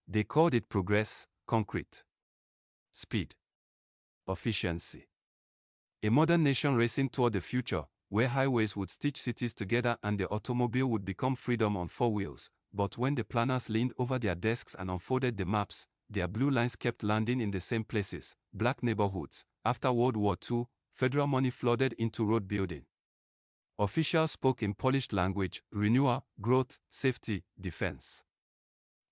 They called it progress, concrete, speed, efficiency. A modern nation racing toward the future, where highways would stitch cities together and the automobile would become freedom on four wheels. But when the planners leaned over their desks and unfolded the maps, their blue lines kept landing in the same places, black neighborhoods. After World War II, federal money flooded into road building. Officials spoke in polished language: renewal, growth, safety, defense.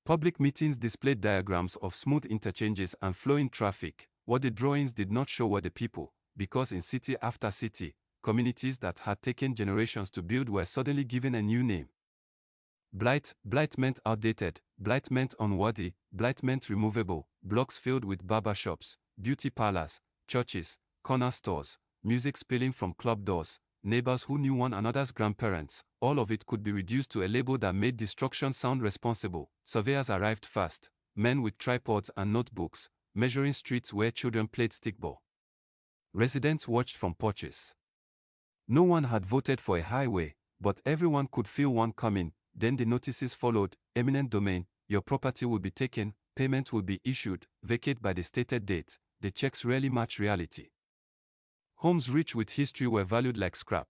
Public meetings displayed diagrams of smooth interchanges and flowing traffic. What the drawings did not show were the people, because in city after city, communities that had taken generations to build were suddenly given a new name. Blight meant outdated, blight meant unworthy, blight meant removable. Blocks filled with barber shops, beauty parlors, churches, corner stores, music spilling from club doors, neighbors who knew one another's grandparents. All of it could be reduced to a label that made destruction sound responsible. Surveyors arrived fast, men with tripods and notebooks, measuring streets where children played stickball. Residents watched from porches. No one had voted for a highway, but everyone could feel one coming. Then the notices followed: eminent domain, your property will be taken, payment will be issued, vacate by the stated date. The checks rarely match reality. Homes rich with history were valued like scrap.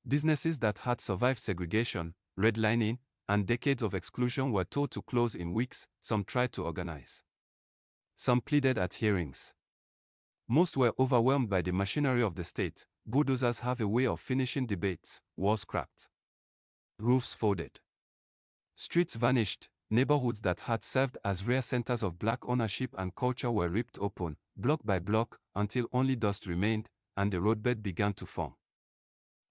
Businesses that had survived segregation, redlining, and decades of exclusion were told to close in weeks. Some tried to organize. Some pleaded at hearings. Most were overwhelmed by the machinery of the state. Bulldozers have a way of finishing debates. Walls cracked. Roofs folded. Streets vanished. Neighborhoods that had served as rare centers of black ownership and culture were ripped open, block by block, until only dust remained, and the roadbed began to form.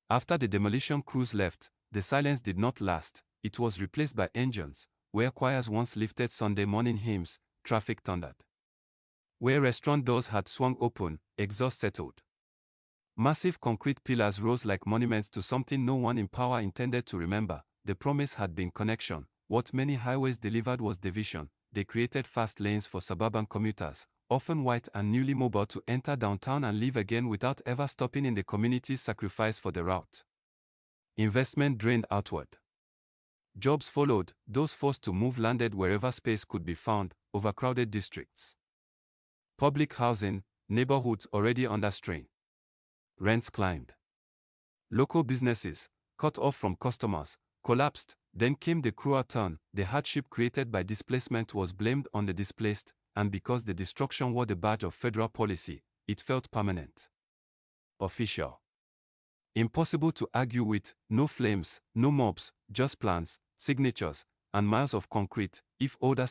After the demolition crews left, the silence did not last. It was replaced by engines. Where choirs once lifted Sunday morning hymns, traffic thundered. Where restaurant doors had swung open, exhaust settled. Massive concrete pillars rose like monuments to something no one in power intended to remember. The promise had been connection. What many highways delivered was division. They created fast lanes for suburban commuters, often white and newly mobile, to enter downtown and leave again without ever stopping in the community's sacrifice for the route. Investment drained outward. Jobs followed. Those forced to move landed wherever space could be found, overcrowded districts. Public housing, neighborhoods already under strain. Rents climbed. Local businesses, cut off from customers, collapsed. Then came the cruel turn. The hardship created by displacement was blamed on the displaced, and because the destruction wore the badge of federal policy, it felt permanent. Official. Impossible to argue with. No flames, no mobs, just plans, signatures, and miles of concrete. If older